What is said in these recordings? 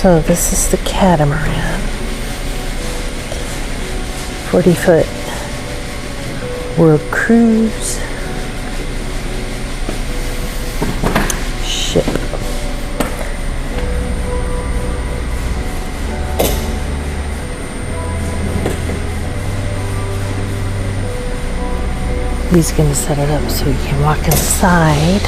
So this is the Catamaran. 40-foot world cruise ship. He's going to set it up so you can walk inside.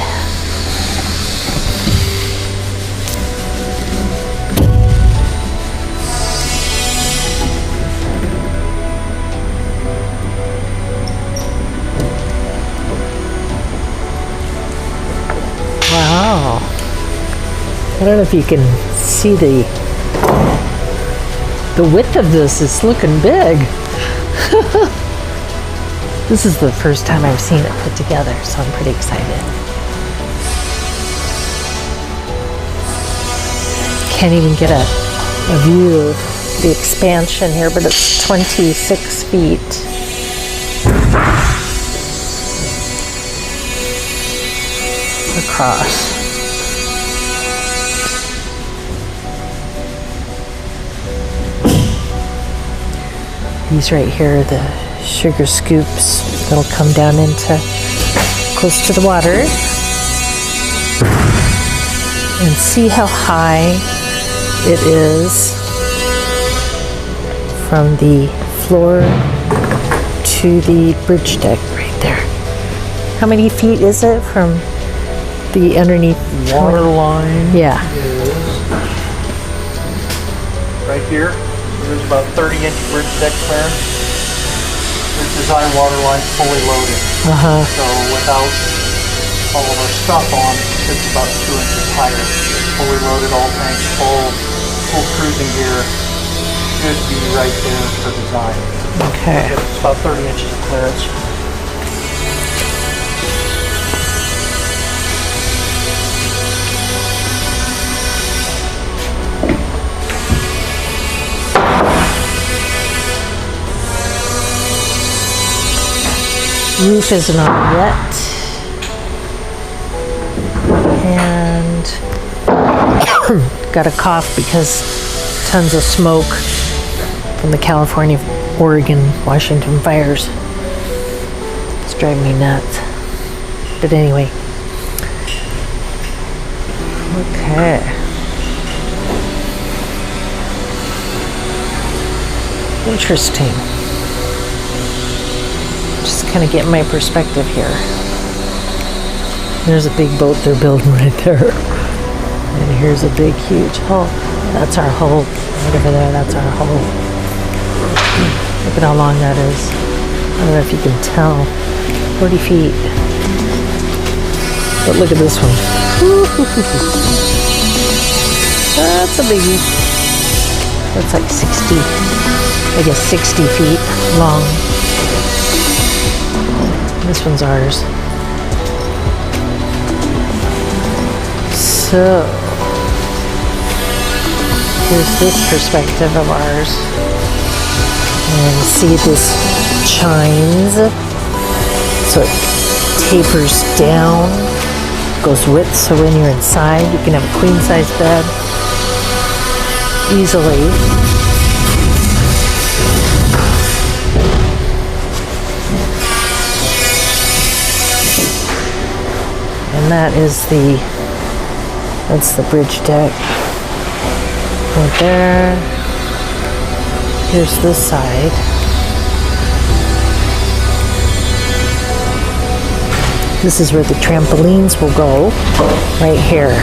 Wow. I don't know if you can see the width of this. It's looking big. This is the first time I've seen it put together, so I'm pretty excited. Can't even get a view of the expansion here, but it's 26 feet. Across. These right here are the sugar scoops that'll come down into close to the water. And see how high it is from the floor to the bridge deck right there. How many feet is it from the underneath water line? Yeah. Is right here. So there's about 30-inch bridge deck clearance. This design water line fully loaded. So without all of our stuff on, it's about 2 inches higher. It's fully loaded, all tanks full cruising gear. Should be right there for design. Okay. It's about 30 inches of clearance. Roof isn't on yet, and got a cough because tons of smoke from the California, Oregon, Washington fires. It's driving me nuts. But anyway, okay. Interesting. Just kind of get my perspective here. There's a big boat they're building right there. And here's a big, huge hull. That's our hull. Right over there, that's our hull. Look at how long that is. I don't know if you can tell. 40 feet. But look at this one. That's a biggie. That's like 60, I guess 60 feet long. This one's ours. So, here's this perspective of ours. And see this chines. So it tapers down, goes width, so when you're inside, you can have a queen size bed easily. And that's the bridge deck right there. Here's this side. This is where the trampolines will go, right here.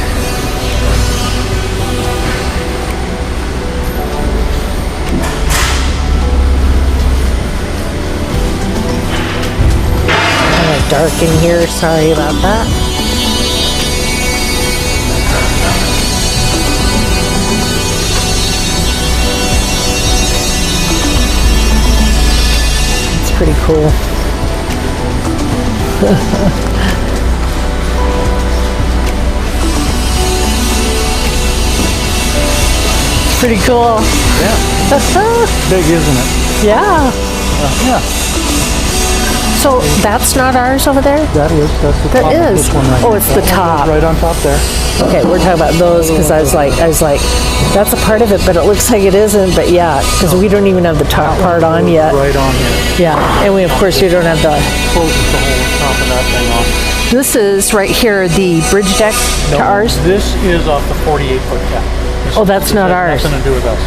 Kind of dark in here, sorry about that. Pretty cool. Pretty cool. Yeah. Big, isn't it? Yeah. Yeah. So that's not ours over there? That's the That top of is. this one right Oh, here. it's the That one top. goes right on top there. Okay, we're talking about those because I was like, that's a part of it, but it looks like it isn't. But yeah, because we don't even have the top part on yet. Right on here. Yeah, and we of course we don't have the. Closes the whole top of that thing off. This is right here the bridge deck to ours. This is off the 48-foot cap. Oh, that's not ours. Nothing to do with us.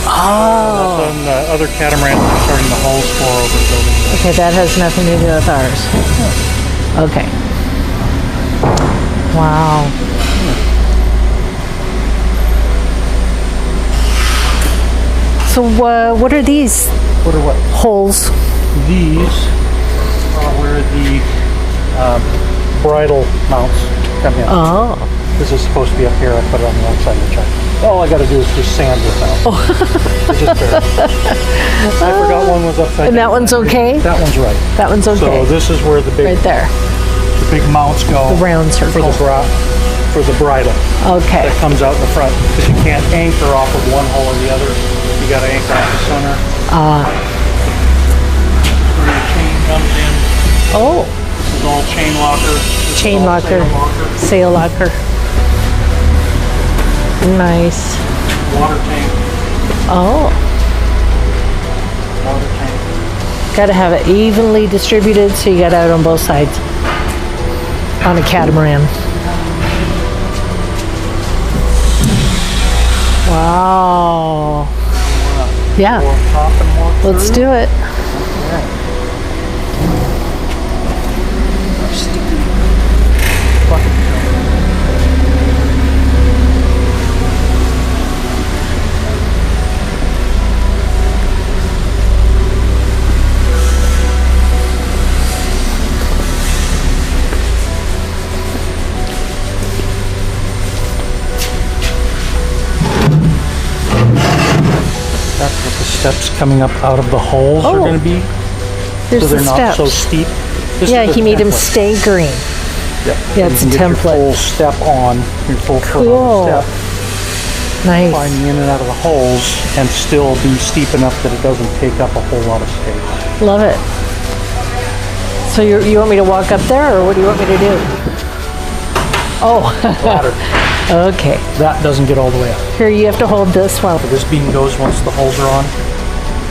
Oh. That's on the other catamarans that are starting the hulls for over the building. Okay, that has nothing to do with ours. Okay. Wow. So what are these What are what? holes? These are where the bridle mounts come in. Oh. This is supposed to be up here. I put it on the outside of the truck. All I got to do is just sand this out. It's just fair. I forgot one was upside And down. that one's okay? That one's right. That one's okay. So this is where the big Right there. the big mounts go. The round circle. For the bridle Okay. that comes out in the front, because you can't anchor off of one hole or the other. You got to anchor off the center. Where your chain comes in. Oh. This is all chain locker. This Chain is all locker. sail Sail locker. locker. Nice. Water tank. Oh. Water tank. Got to have it evenly distributed so you got out on both sides on a catamaran. Wow. Yeah. More top and more Let's through. do it. That's what the steps coming up out of the holes are Oh. going to be. Here's So they're the not so steps. steep. This Yeah, is the he made them template. stay green. Yep. Yeah, So it's you a can get your template. full step on, your full foot Cool. on the step, Nice. climbing in and out of the holes, and still be steep enough that it doesn't take up a whole lot of space. Love it. So you want me to walk up there, or what do you want me to do? Oh, Ladder. okay. That doesn't get all the way up. Here, you have to hold this one. So this beam goes once the holes are on.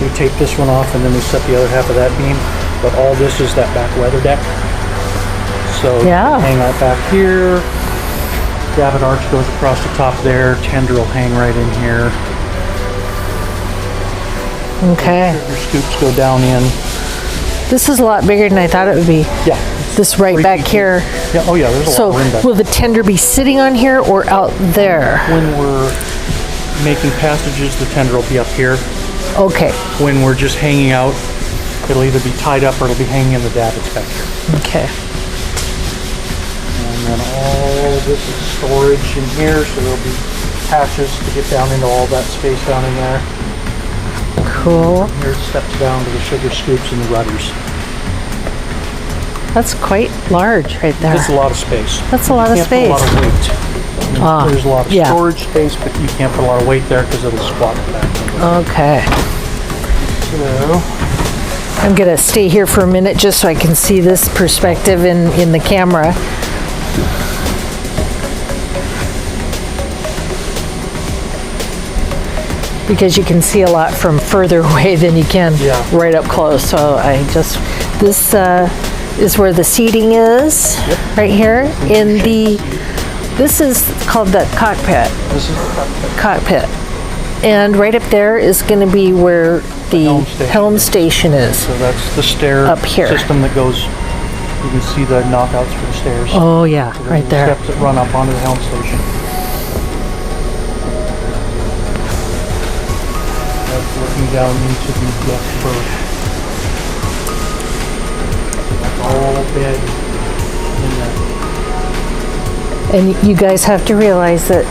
We take this one off, and then we set the other half of that beam. But all this is that back weather deck. So Yeah. hang out back here. Davit arch goes across the top there. Tender will hang right in here. Okay. Your scoops go down in. This is a lot bigger than I thought it would be. Yeah. This right back here. Yeah. Oh yeah. There's a So lot of room back. will the tender be sitting on here or out there? When we're making passages, the tender will be up here. Okay. When we're just hanging out, it'll either be tied up or it'll be hanging in the davits back here. Okay. And then all of this is storage in here, so there'll be hatches to get down into all that space down in there. Cool. Here it steps down to the sugar scoops and the rudders. That's quite large right there. That's a lot of space. That's a lot of You can't put space. a lot of weight. Ah, There's a lot of yeah. storage space, but you can't put a lot of weight there because it'll squat back. Okay. So, I'm gonna stay here for a minute just so I can see this perspective in the camera. Because you can see a lot from further away than you can Yeah. right up close. So this is where the seating is, right here in the, this is called the cockpit. this is the Cockpit. And right up there is gonna be where the helm station is. So that's the stair Up here. system that goes, you can see the knockouts for the stairs. Oh yeah, So there's right the there. Steps that run up onto the helm station. That's looking down into the deck berth. That's all bed in there. And you guys have to realize that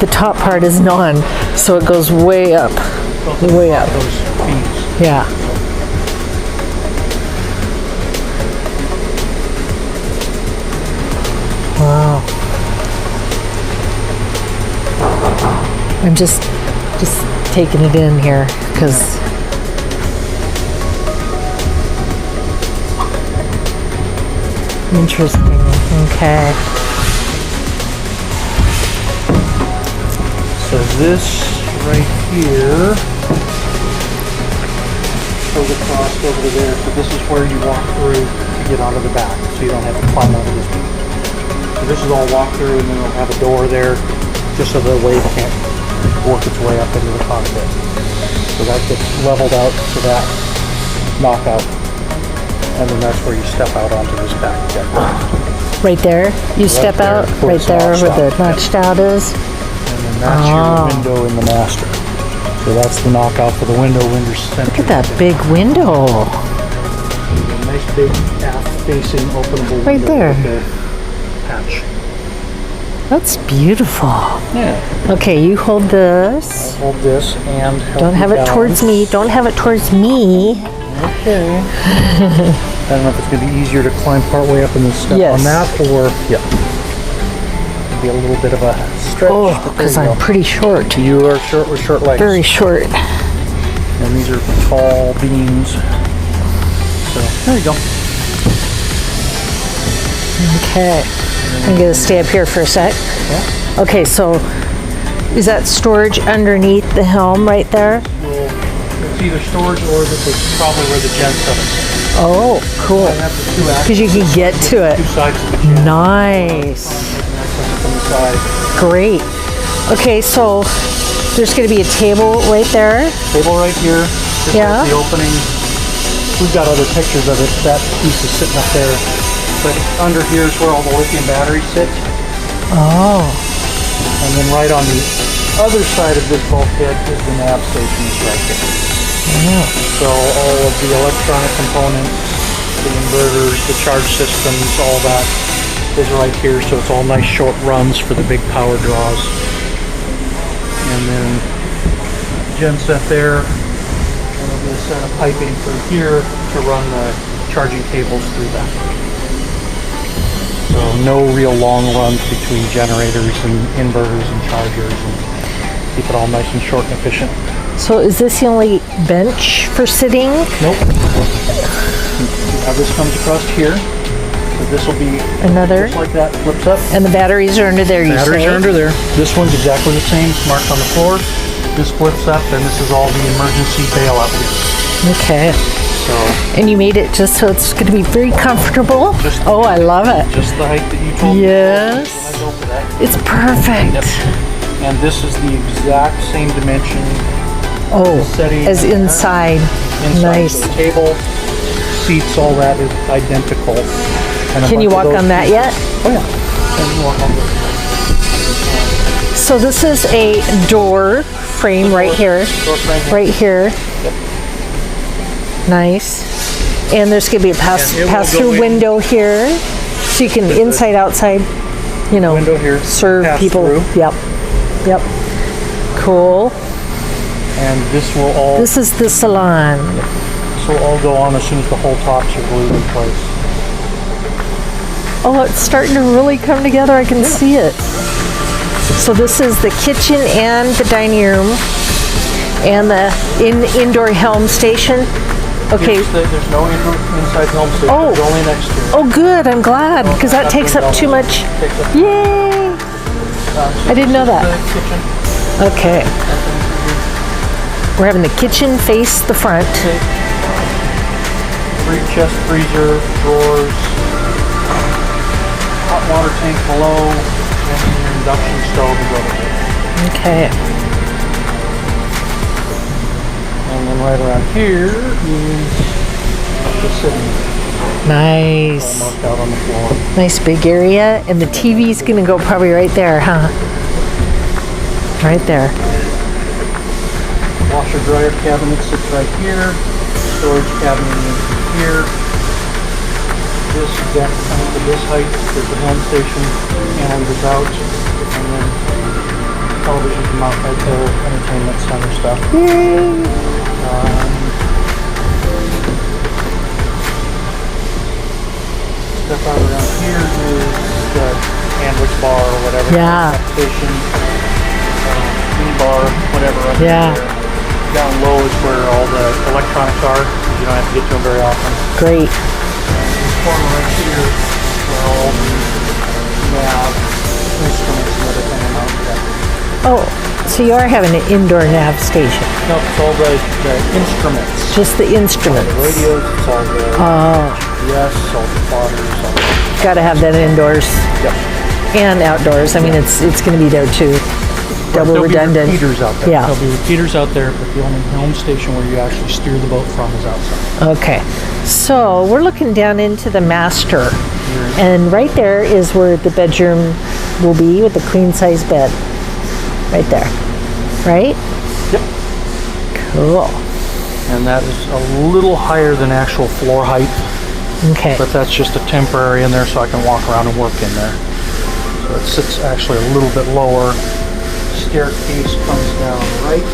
the top part is non, so it goes way up, way up. Those beams. Yeah. Wow. I'm just taking it in here because Interesting. Okay. So this right here goes across over to there. So this is where you walk through to get onto the back, so you don't have to climb over this beam. So this is all walk through, and then it'll have a door there, just so the wave can't work its way up into the cockpit. So that gets leveled out to that knockout, and then that's where you step out onto this back deck. Right there, you step there, out. where Right it's there, notched where out. the notched out is. And then that's your window in the master. So that's the knockout for the window center. Look at that big window. A nice big aft-facing openable Right window there. with the hatch. That's beautiful. Yeah. Okay, you hold this. Hold this and help Don't have you it towards balance. me. Don't have it towards me. Okay. I don't know if it's going to be easier to climb part way up and then step Yes. on that, or yeah, it'll be a little bit of a stretch. Oh, but there because you I'm go. pretty short. You are short with short legs. Very short. And these are tall beams. So there you go. Okay. I'm going to stay up here for a sec. Yeah. Okay, so is that storage underneath the helm right there? Well, it's either storage or this is probably where the gen stuff is. Oh, cool. I have the two axes. Because you can get to it. Two sides of the gen. Nice. From the side. Great. Okay, so there's going to be a table right there. Table right here. This Yeah. is the opening. We've got other pictures of it. That piece is sitting up there. But under here is where all the lithium batteries sit. Oh, And then right on the other side of this bulkhead is the nav station is right there. So all of the electronic components, the inverters, the charge systems, all that is right here. So it's all nice short runs for the big power draws. And then genset there. And we're going to set a piping through here to run the charging cables through that. So no real long runs between generators and inverters and chargers, and keep it all nice and short and efficient. so is this the only bench for sitting? Nope. Now this comes across here. So this will be Another? just like that, flips up. And the batteries are under there, you Batteries say? are under there. This one's exactly the same. It's marked on the floor. This flips up, and this is all the emergency bailout leads. Okay. So And you made it just so it's going to be very comfortable? Just- Oh, I love it. just the height that you told Yes. me. When I go for that. It's perfect. Yep. And this is the exact same dimension Oh, setting as inside. inside. Nice. So the table, seats, all that is identical. And a Can you bunch walk of those on that pieces- yet? Oh yeah. And you walk on this. So this is a door frame right here. Door frame here. Right here. Yep. Nice. And there's going to be a And it will pass go through in- window here. So you can inside, outside, you know, Window here. serve pass people. through. Yep. Yep. Cool. And this will all This is the salon. go on as soon as the whole tops are glued in place. Oh, it's starting to really come together. I can see it. So this is the kitchen and the dining room and the indoor helm station. Okay. There's no inside helm station. Oh. There's only an exterior. Oh, good. I'm glad because that takes up too much. Takes up- Yay! so I didn't know this is that. the kitchen. Okay. We're having the kitchen face the front. Chest freezer, drawers, hot water tank below, and your induction stove is over there. Okay. And then right around here is the sitting room, Nice. marked out on the floor. Nice big area. And the TV's going to go probably right there, huh? Right there. Washer dryer cabinet sits right here. Storage cabinet is here. This deck comes to this height. There's the helm station and is out. And then television come out right there. Entertainment center stuff. Step out around here is the sandwich bar or whatever. Yeah. Station, mini bar, whatever. Under Yeah. there. Down low is where all the electronics are. You don't have to get to them very often. Great. This corner right here where all the nav instruments and everything are mounted at. Oh, so you are having an indoor nav station. No, it's all the instruments. Just the instruments. The radios, it's all the GPS, all the plotters, all the... Got to have that indoors Yep. and outdoors. I mean, it's going to be there too. Double There'll redundant. be repeaters out there. Yeah. There'll be repeaters out there, but the only home station where you actually steer the boat from is outside. Okay. So we're looking down into the master. And right there is where the bedroom will be with the queen size bed. Right there. Right? Yep. Cool. And that is a little higher than actual floor height, Okay. but that's just a temporary in there so I can walk around and work in there. So it sits actually a little bit lower. Staircase comes down right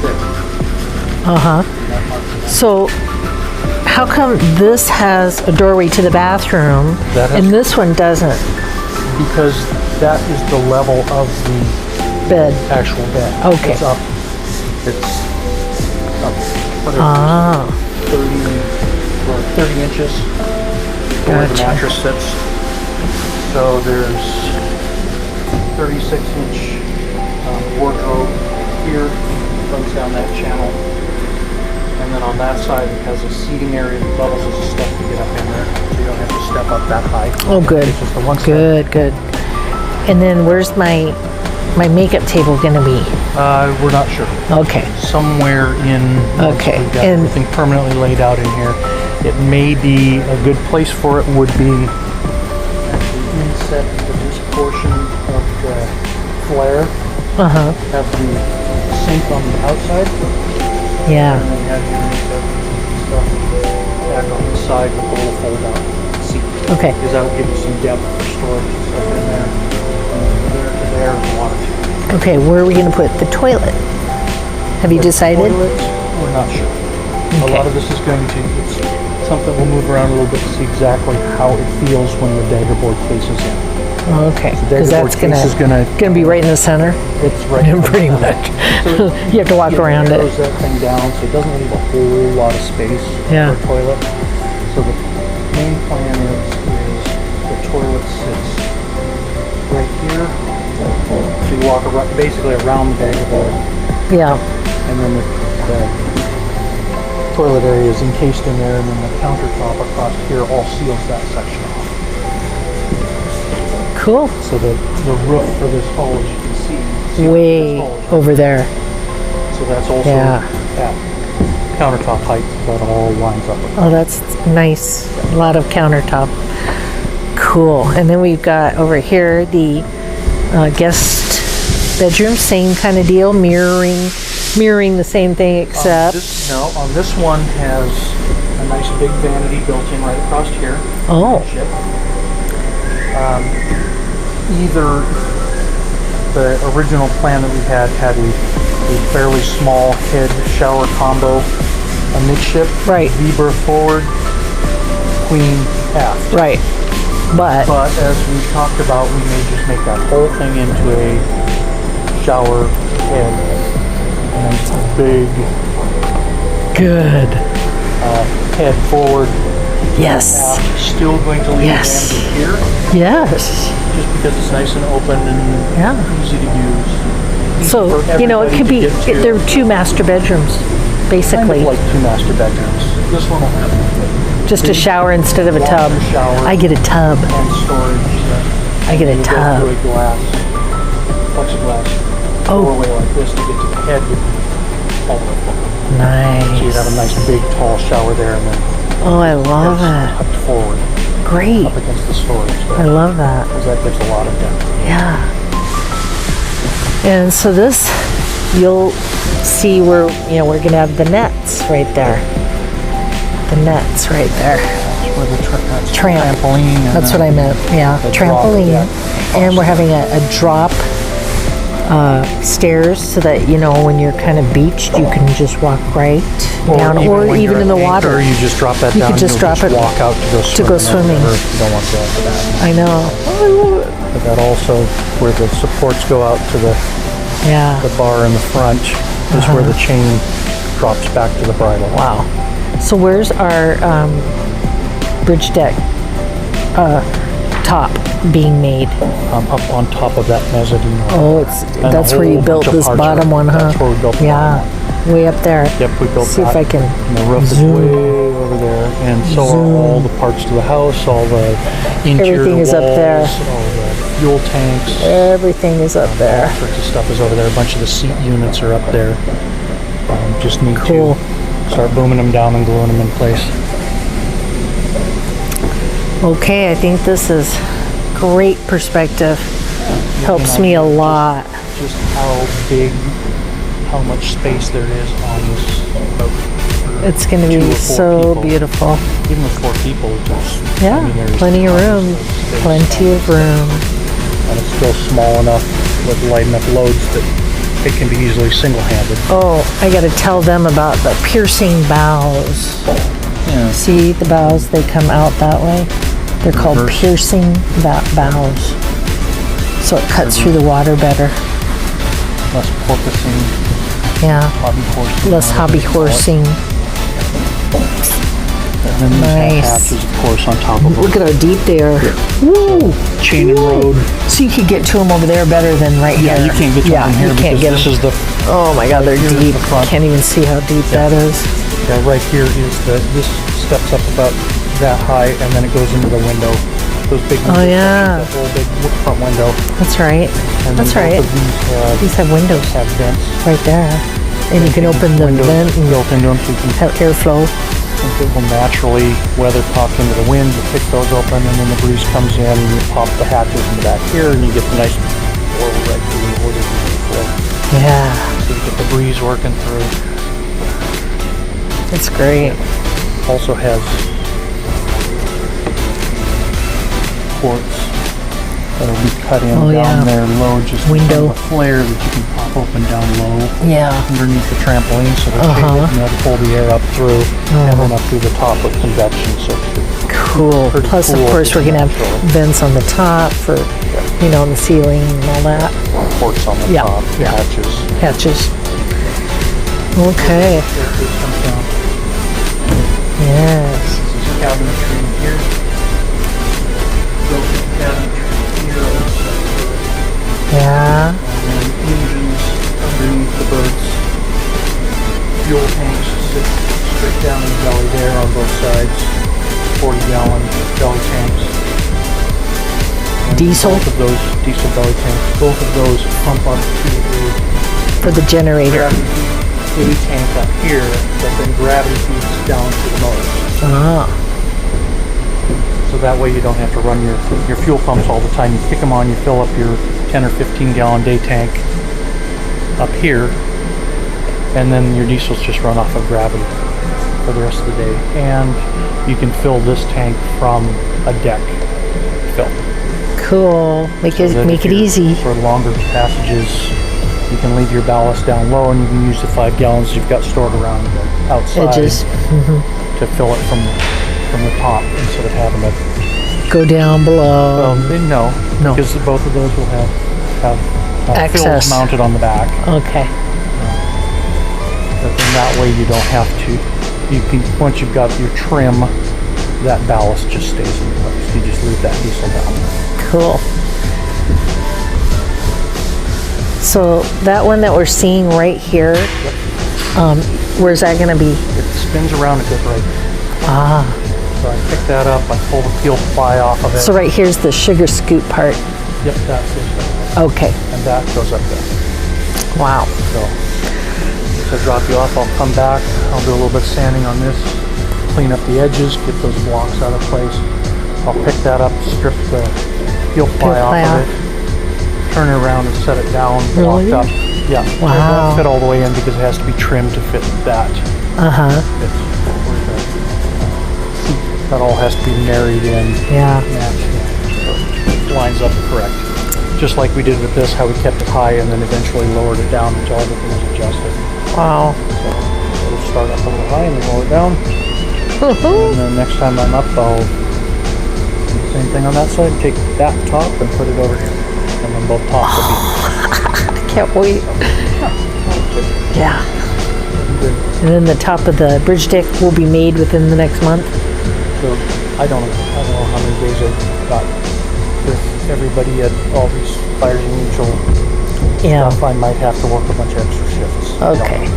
there. So how come this has a doorway to the bathroom That has- and this one doesn't? Because that is the level of the Bed. actual bed. Okay. It's up. It's up. Whatever. Ah. 30 inches where the Gotcha. mattress sits. So there's 36-inch wardrobe here, runs down that channel. And then on that side, it has a seating area that levels as a step to get up in there, so you don't have to step up that high. Oh, good. It's just the one step. Good, good. And then where's my makeup table gonna be? We're not sure. Okay. Somewhere in, once Okay, we've got and- everything permanently laid out in here. It may be a good place for it would be actually inset into this portion of the flare. Have the sink on the outside, Yeah. and then have your makeup stuff back on the side with a little fold out seat. Okay. Because that'll give you some depth for storage and stuff in there. And there to there is water. Okay, where are we gonna put the toilet? Have you decided? Toilets, we're not sure. A Okay. lot of this is going to, it's something we'll move around a little bit to see exactly how it feels when the daggerboard case is in. Okay, The because daggerboard that's case is gonna be right in the center. it's right Pretty much. So You have to walk around it. narrows that thing down so it doesn't leave a whole lot of space Yeah. for a toilet. So the main plan is the toilet sits right here. So you walk around, basically around the daggerboard. Yeah. And then the toilet area is encased in there, and then the countertop across here all seals that section off. Cool. So the roof for this hall, as you can see, Way this hall is over there. so that's also Yeah. at countertop height. That all lines up with Oh, that's nice. A lot of countertop. Cool. And then we've got over here the guest bedroom, same kind of deal, mirroring the same thing except. On this one has a nice big vanity built in right across here. Oh. Either the original plan that we had a fairly small head shower combo amidship, Right. V-berth forward, queen aft. Right. But But as we talked about, we may just make that whole thing into a shower head. Nice big good. head forward. Yes. Aft. Still going to leave Yes. the vanity here, Yes. just because it's nice and open and Yeah. easy to use. Easy So, for you know, it everybody could to be, get to. there are two master bedrooms, Kind basically. of like two master bedrooms. This one will have Just a shower instead of a tub. walk-in shower I get a tub. and storage. I get a You go tub. through a glass, plexiglass Oh. doorway like this to get to the head with all the way forward. So you'd have a Nice. nice big tall shower there, and then Oh, I love heads it. tucked forward Great. up against the storage I there, love that. because that gives a lot of depth. Yeah. And so this, you'll see where, you know, we're going to have the nets right there. The nets right there. That's where the that's Tramp. trampoline. And That's what then I meant. Yeah. the drop, Trampoline. yeah. And we're having a drop stairs so that, you know, when you're kind of beached, you can just walk right down, or when even you're in the at anchor, water. you just drop that You down. could just you'll drop it walk out to go swimming. swimming. You don't want to go into that. I know. Oh, I love it. But that also, where the supports go out to the Yeah. bar in the front, is where the chain drops back to the bridle. Wow. So where's our bridge deck top being made? Up on top of that mezzanine. Oh, And that's a where you whole built bunch of this parts bottom are- one, huh? That's where we built the Yeah, bottom one. way up there. Yep, we built See that. if I can And the roof zoom. is way over there, and so are all the parts to the house, all the interior Everything is up there. walls, all the fuel tanks. Everything is up there. All sorts of stuff is over there. A bunch of the seat units are up there. Just need Cool. to start booming them down and gluing them in place. Okay, I think this is great perspective. Helps me a lot. Just how big, how much space there is on this boat. for It's going to 2 be or 4 so people. beautiful. Even with 4 people, there's, Yeah, there's plenty of tons room. space. Plenty of room. And it's still small enough with light enough loads that it can be easily single-handed. Oh, I got to tell them about the piercing bows. Yeah. See the bows, they come out that way. They're called Reverse. piercing bows. So it cuts through the water better. Less porpoising, Yeah, hobby horsing. less hobby horsing. And then these Nice. have hatches, of course, on top of them. Look at how deep they are. Woo! Chain and road. So you could get to them over there better than right Yeah, here. you can't get to them here you can't because get this them. is the Oh my God, they're here's deep. the front. Can't even see how deep that is. yeah, right here is this steps up about that high, and then it goes into the window. Those big window yeah. sections, that whole big front window. That's right. And That's then right. both of These have windows have vents right there. And you can open the windows vent and built into them, so you can have airflow. it will naturally weather pop into the wind. You pick those open, and then the breeze comes in, and you pop the hatches in the back here, and you get the nice flow right through the water. Yeah, So you get the breeze working through. it's great. Also has ports that'll be cut in Oh, down yeah. there low, just Window. a flare that you can pop open down low Yeah. underneath the trampoline, so they're shaded, and they'll pull the air up through and then up through the top with convection. So Cool. Pretty Plus, cool of course, we're gonna have naturally. vents on the top for, you know, on the ceiling and all that. ports on the Yeah, top, yeah. hatches. Hatches. Okay. Staircase comes down. Yes. This is cabinetry in here. Built-in cabinetry here on the side. Yeah. And then engines underneath the birds. Fuel tanks sit straight down in the belly there on both sides. 40-gallon belly tanks. And Diesel? Both of those diesel belly tanks. Both of those pump up to a For the generator. gravity feed A tank up here that then gravity feeds down to the motor. Ah. So that way you don't have to run your fuel pumps all the time. You kick them on, you fill up your 10 or 15 gallon day tank up here, and then your diesels just run off of gravity for the rest of the day. And you can fill this tank from a deck fill. Cool. Make So that it if you're- easy. For longer passages, you can leave your ballast down low, and you can use the 5 gallons you've got stored around the outside Edges. to fill it from the top instead of having to. Go down below. No, No. because both of those will have Access. fills mounted on the back. Okay. But then that way you don't have to. You can once you've got your trim, that ballast just stays in place. You just leave that diesel down there. Cool. So that one that we're seeing right here, where's that gonna be? It spins around a bit right there. Ah. So I pick that up, I pull the peel ply off of it. So right here's the sugar scoop part. Yep, that's it. Okay. And that goes up there. Wow. So to drop you off, I'll come back. I'll do a little bit of sanding on this, clean up the edges, get those blocks out of place. I'll pick that up, strip the peel ply off ply of off. it, turn it around and set it down, Really? blocked up. Yeah, it Wow. won't fit all the way in because it has to be trimmed to fit that. Uh-huh. It's where the seat, that all has to be married in. Yeah. Match, lines up correct. Just like we did with this, how we kept it high and then eventually lowered it down until everything was adjusted. Wow. So it'll start up a little high and then lower it down. And then next time I'm up, I'll do the same thing on that side. Take that top and put it over here. And then both tops will I can't wait. be Yeah. good. And then the top of the bridge deck will be made within the next month. The I don't know how many days I've got with everybody at all these fires and mutual Yeah. stuff. I might have to work a bunch of extra shifts. Okay.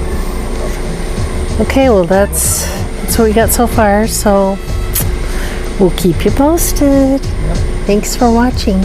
Okay, well that's what we got so far, so we'll keep you posted. Thanks for watching.